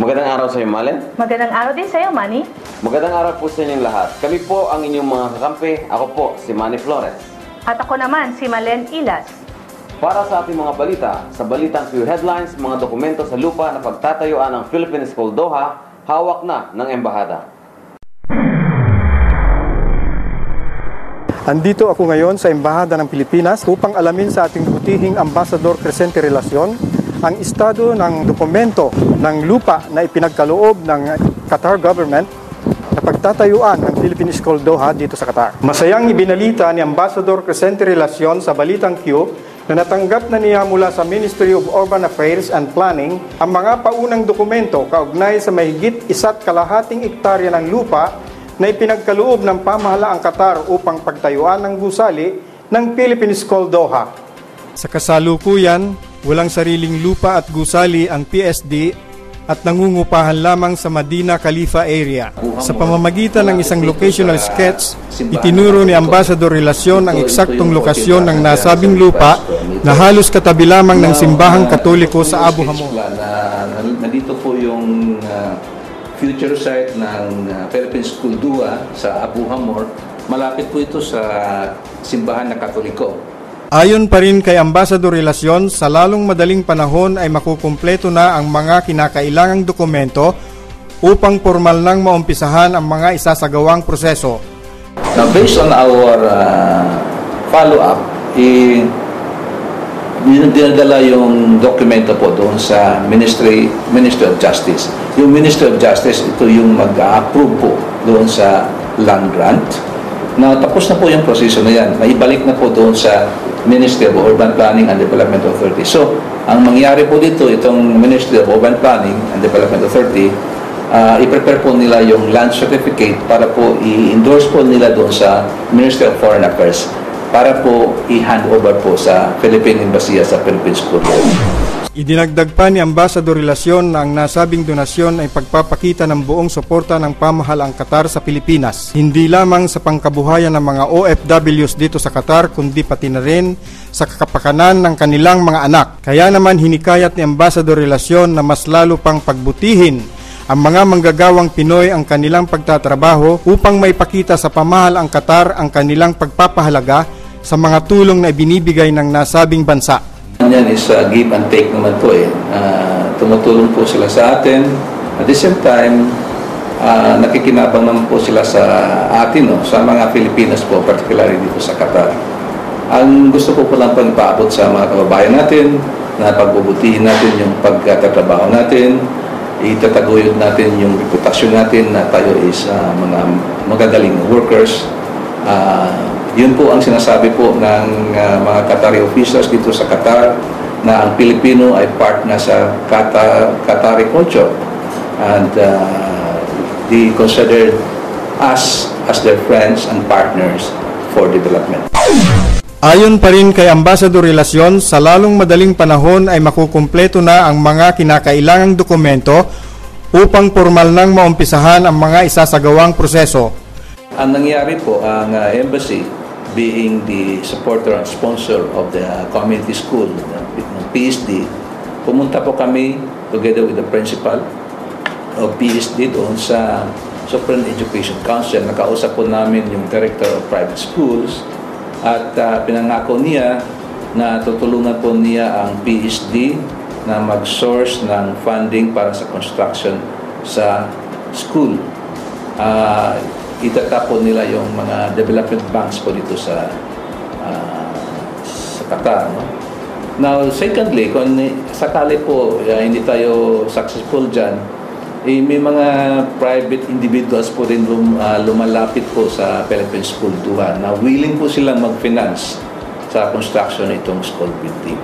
Magandang araw sa iyo, Malen. Magandang araw din sa iyo, Manny. Magandang araw po sa inyong lahat. Kami po ang inyong mga kakampi. Ako po, si Manny Flores. At ako naman, si Malen Ilas. Para sa ating mga balita, sa Balitang Q Headlines, mga dokumento sa lupa na pagtatayuan ng Philippine School Doha, hawak na ng embahada. Andito ako ngayon sa Embahada ng Pilipinas upang alamin sa ating butihing Ambassador Crescente Relacion ang estado ng dokumento ng lupa na ipinagkaloob ng Qatar government na pagtatayuan ng Philippine School Doha dito sa Qatar. Masayang ibinalita ni Ambassador Crescente Relacion sa Balitang Q na natanggap na niya mula sa Ministry of Urban Affairs and Planning ang mga paunang dokumento kaugnay sa mahigit 1.5 hektarya ng lupa na ipinagkaloob ng pamahalaang Qatar upang pagtayuan ng gusali ng Philippine School Doha. Sa kasalukuyan, walang sariling lupa at gusali ang PSD at nangungupahan lamang sa Medina Khalifa area. Sa pamamagitan ng isang locational sketch, itinuro ni Ambassador Relacion ang eksaktong lokasyon ng nasabing lupa na halos katabi lamang ng simbahang Katoliko sa Abu Hamor. Nandito po yung future site ng Philippine School Doha sa Abu Hamor. Malapit po ito sa simbahan na Katoliko. Ayon pa rin kay Ambassador Relacion, sa lalong madaling panahon ay makukumpleto na ang mga kinakailangang dokumento upang formal nang maumpisahan ang mga isasagawang proseso. Now, based on our follow-up, dinadala yung dokumento po doon sa Ministry of Justice. Yung Ministry of Justice, ito yung mag-approve po doon sa land grant. Now, tapos na po yung proseso na yan. Maibalik na po doon sa Ministry of Urban Planning and Development Authority. So, ang mangyari po dito, itong Ministry of Urban Planning and Development Authority, i-prepare po nila yung land certificate para po i-endorse po nila doon sa Ministry of Foreign Affairs para po i-hand over po sa Philippine Embassy sa Philippine School. Idinagdag pa ni Ambassador Relacion na ang nasabing donasyon ay pagpapakita ng buong suporta ng pamahalaang Qatar sa Pilipinas. Hindi lamang sa pangkabuhayan ng mga OFWs dito sa Qatar, kundi pati na rin sa kakapakanan ng kanilang mga anak. Kaya naman hinikayat ni Ambassador Relacion na mas lalo pang pagbutihin ang mga manggagawang Pinoy ang kanilang pagtatrabaho upang maipakita sa pamahalaang Qatar ang kanilang pagpapahalaga sa mga tulong na ibinibigay ng nasabing bansa. Yan is give and take naman po eh. Tumutulong po sila sa atin. At the same time, nakikinabang naman po sila sa atin, no? Sa mga Pilipinas po, particularly dito sa Qatar. Ang gusto ko po lang pang ipaabot sa mga kababayan natin na pagbubutihin natin yung pagtatrabaho natin, itataguyod natin yung reputasyon natin na tayo is mga magagaling workers. Yun po ang sinasabi po ng mga Qatari officials dito sa Qatar na ang Pilipino ay part na sa Qatari culture and they considered us as their friends and partners for development. Ayon pa rin kay Ambassador Relacion, sa lalong madaling panahon ay makukumpleto na ang mga kinakailangang dokumento upang formal nang maumpisahan ang mga isasagawang proseso. Ang nangyari po, ang embassy being the supporter and sponsor of the community school ng PSD, pumunta po kami together with the principal of PSD doon sa Supreme Education Council. Nakausap po namin yung director of private schools at pinangako niya na tutulungan po niya ang PSD na mag-source ng funding para sa construction sa school. Itatap po nila yung mga development banks po dito sa Qatar. No? Now, secondly, kung sakali po hindi tayo successful dyan, may mga private individuals po rin lumalapit po sa Philippine School Doha na willing po silang mag-finance sa construction itong school building.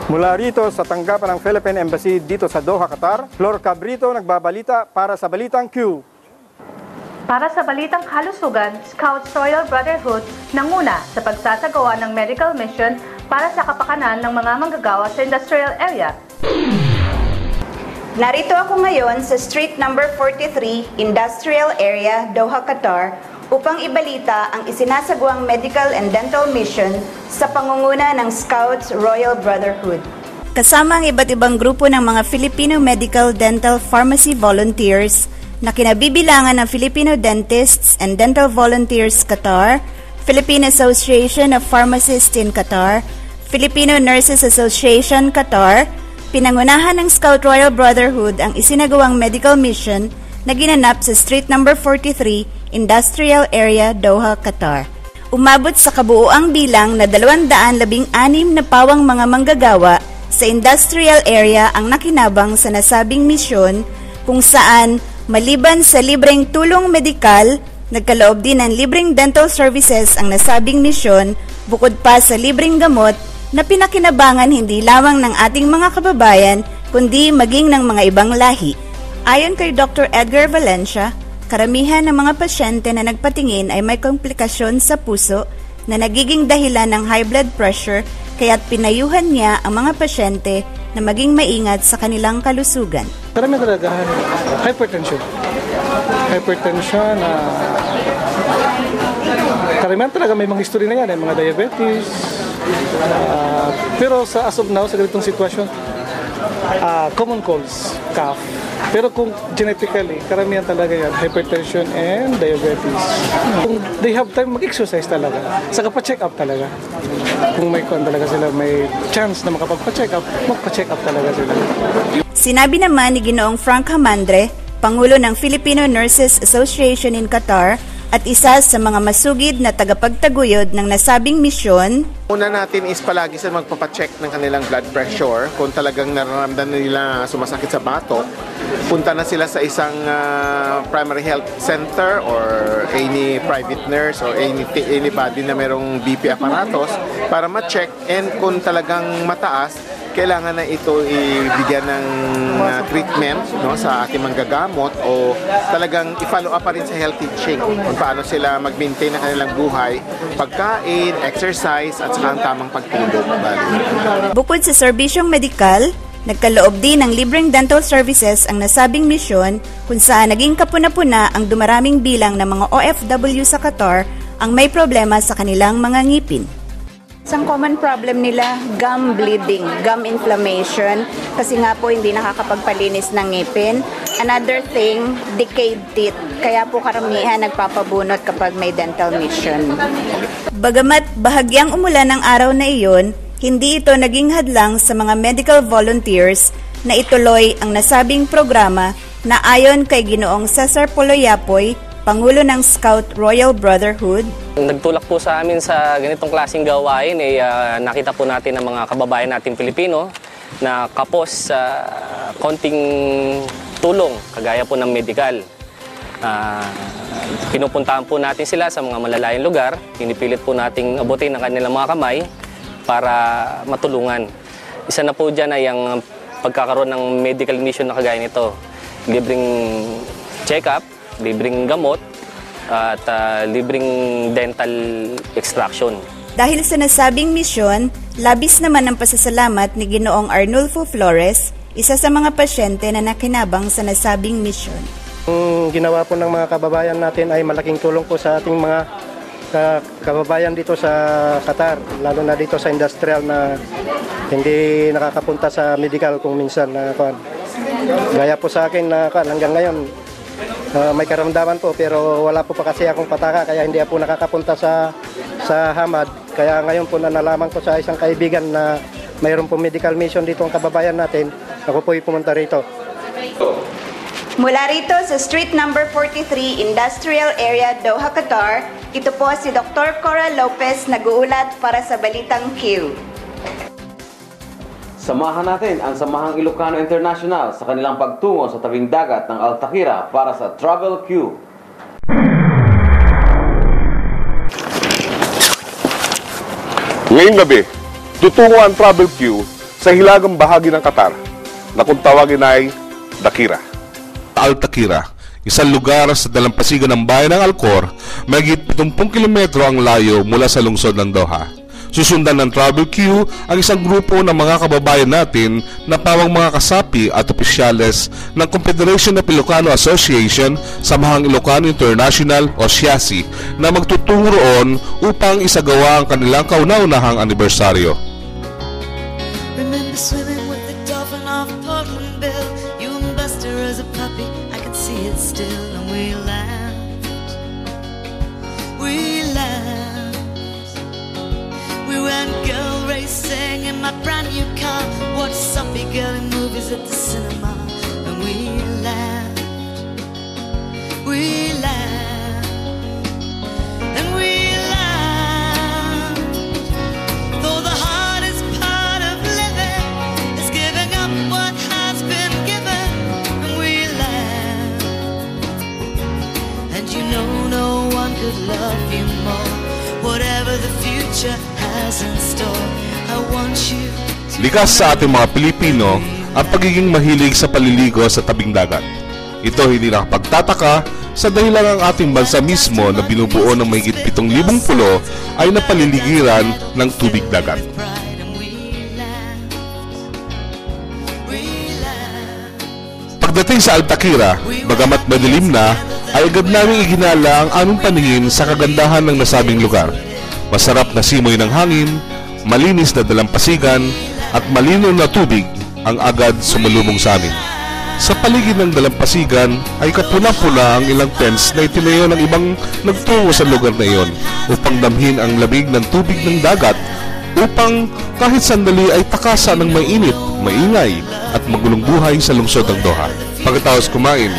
Mula rito sa tanggapan ng Philippine Embassy dito sa Doha, Qatar, Flor Cabrito nagbabalita para sa Balitang Q. Para sa Balitang Kalusugan, Scouts Royal Brotherhood nanguna sa pagsasagawa ng medical mission para sa kapakanan ng mga manggagawa sa industrial area. Narito ako ngayon sa Street Number 43, Industrial Area, Doha, Qatar, upang ibalita ang isinasagawang medical and dental mission sa pangunguna ng Scouts Royal Brotherhood. kasama ang iba't ibang grupo ng mga Filipino Medical Dental Pharmacy Volunteers na kinabibilangan ng Filipino Dentists and Dental Volunteers Qatar, Philippine Association of Pharmacists in Qatar, Filipino Nurses Association Qatar, pinangunahan ng Scout Royal Brotherhood ang isinagawang medical mission na ginanap sa Street No. 43, Industrial Area, Doha, Qatar. Umabot sa kabuuang bilang na 216 na pawang mga manggagawa sa industrial area ang nakinabang sa nasabing misyon, kung saan maliban sa libreng tulong medikal, nagkaloob din ng libreng dental services ang nasabing misyon, bukod pa sa libreng gamot na pinakinabangan hindi lamang ng ating mga kababayan kundi maging ng mga ibang lahi. Ayon kay Dr. Edgar Valencia, karamihan ng mga pasyente na nagpatingin ay may komplikasyon sa puso na nagiging dahilan ng high blood pressure, kaya't pinayuhan niya ang mga pasyente na maging maingat sa kanilang kalusugan. Karamihan talaga, hypertension. Hypertension, karamihan talaga may mga history na yan, mga diabetes. Pero sa as of now, sa ganitong sitwasyon, common colds, cough. Pero kung genetically, karamihan talaga yan, hypertension and diabetes. Kung they have time, mag-exercise talaga. Saka pa-check up talaga. Kung may talaga sila, may chance na makapagpa-check up, magpa-check up talaga sila. Sinabi naman ni Ginoong Frank Hamandre, Pangulo ng Filipino Nurses Association in Qatar, at isa sa mga masugid na tagapagtaguyod ng nasabing misyon. Una natin is palagi sila magpapacheck ng kanilang blood pressure. Kung talagang nararamdaman nila sumasakit sa batok, punta na sila sa isang primary health center or any private nurse or anybody na merong BP aparatos para ma-check, and kung talagang mataas, kailangan na ito ibigyan ng treatment, no, sa ating manggagamot, o talagang i-follow up pa rin sa health teaching kung paano sila mag-maintain ang kanilang buhay, pagkain, exercise, at saka ang tamang pagtulog. Bukod sa serbisyong medikal, nagkaloob din ng libreng dental services ang nasabing misyon, kung saan naging kapuna-puna ang dumaraming bilang ng mga OFW sa Qatar ang may problema sa kanilang mga ngipin. Isang common problem nila, gum bleeding, gum inflammation, kasi nga po hindi nakakapagpalinis ng ngipin. Another thing, decayed teeth, kaya po karamihan nagpapabunot kapag may dental mission. Bagamat bahagyang umulan ng araw na iyon, hindi ito naging hadlang sa mga medical volunteers na ituloy ang nasabing programa na ayon kay Ginoong Cesar Poloyapoy, Pangulo ng Scout Royal Brotherhood. Nagtulak po sa amin sa ganitong klaseng gawain, nakita po natin ng mga kababayan natin Pilipino na kapos sa konting tulong, kagaya po ng medical. Pinupuntahan po natin sila sa mga malalayong lugar, pinipilit po nating abutin ang kanilang mga kamay para matulungan. Isa na po dyan ay ang pagkakaroon ng medical mission na kagaya nito. Libreng check-up, libreng gamot, at libreng dental extraction. Dahil sa nasabing misyon, labis naman ang pasasalamat ni Ginoong Arnulfo Flores, isa sa mga pasyente na nakinabang sa nasabing misyon. Ang ginawa po ng mga kababayan natin ay malaking tulong po sa ating mga kababayan dito sa Qatar, lalo na dito sa industrial na hindi nakakapunta sa medical kung minsan na gaya po sa akin na hanggang ngayon may karamdaman po, pero wala po pa kasi akong pataka, kaya hindi po nakakapunta sa Hamad. Kaya ngayon po na nalaman ko sa isang kaibigan na mayroon po medical mission dito ang kababayan natin, ako po pumunta rito. Mula rito sa Street No. 43, Industrial Area, Doha, Qatar, ito po si Dr. Cora Lopez nag-uulat para sa Balitang Q. Samahan natin ang Samahang Ilocano International sa kanilang pagtungo sa tabing dagat ng Altakira para sa Travel Q. Ngayong gabi, tutungo ang Travel Q sa hilagang bahagi ng Qatar na kung tawagin ay Dakira. Altakira, isang lugar sa dalampasigan ng bayan ng Alcor, mahigit 70 kilometro ang layo mula sa lungsod ng Doha. Susundan ng Travel Q ang isang grupo ng mga kababayan natin na pawang mga kasapi at opisyales ng Confederation of Ilocano Association, Samahang Ilocano International o SIASI, na magtutungo roon upang isagawa ang kanilang kauna-unahang anibersaryo. Remember swimming puppy, I can see it still, and we laughed. We laughed. We went girl racing in my brand new car, watched soppy girly movies at the cinema, and we laughed. We laughed. And we laughed. Though the hardest part of living is giving up what has been given, and we laughed. And you know no one could love you more. Whatever the future has in store, I want you to... Likas sa ating mga Pilipino ang pagiging mahilig sa paliligo sa tabing dagat. Ito hindi nakapagtataka sa dahilan ang ating bansa mismo na binubuo ng mahigit 7,000 pulo ay napaliligiran ng tubig dagat. Pagdating sa Altakira, bagamat madilim na, ay agad naming iginala ang aming paningin sa kagandahan ng nasabing lugar. Masarap na simoy ng hangin, malinis na dalampasigan, at malinaw na tubig ang agad sumalubong sa amin. Sa paligid ng dalampasigan ay kapuna-puna ang ilang tents na itinayo ng ibang nagtungo sa lugar na iyon upang damhin ang lamig ng tubig ng dagat upang kahit sandali ay takasan ng mainit, maingay at magulong buhay sa lungsod ng Doha. Pagkatapos kumain,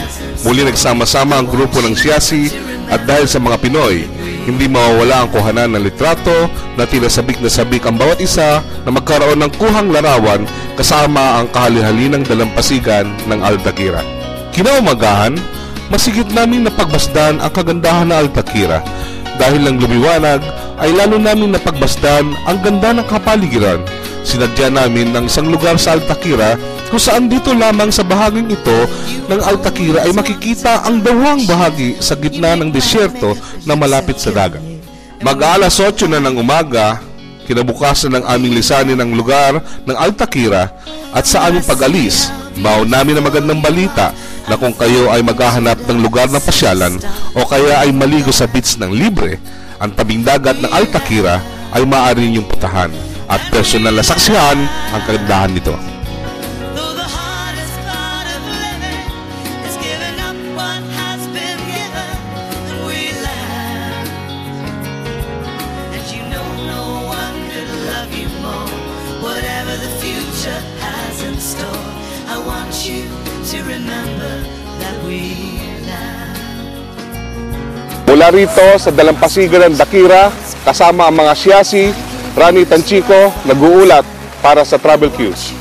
muli nagsama-sama ang grupo ng siyasi at dahil sa mga Pinoy, hindi mawawala ang kuhanan ng litrato na tila sabik na sabik ang bawat isa na magkaroon ng kuhang larawan kasama ang kahali-halinang dalampasigan ng Altakira. Kinaumagahan, masigit naming napagbasdan ang kagandahan ng Altakira. Dahil lang lumiwanag, ay lalo namin napagbasdan ang ganda ng kapaligiran. Sinadya namin ng isang lugar sa Altakira kung saan dito lamang sa bahaging ito ng Altakira ay makikita ang dawang bahagi sa gitna ng desyerto na malapit sa dagat. Mag-alas 8 na ng umaga, kinabukasan ng aming lisanin ang lugar ng Altakira at sa aming pag-alis, baon namin ang magandang balita na kung kayo ay maghahanap ng lugar ng pasyalan o kaya ay maligo sa beach ng libre, ang tabing dagat ng Altakira ay maaari ninyong putahan at personal na saksihan ang kagandahan nito. Mula rito sa dalampasigan ng Dakira, kasama ang mga siyasi, Rani Tanchico, nag-uulat para sa Travel Cues.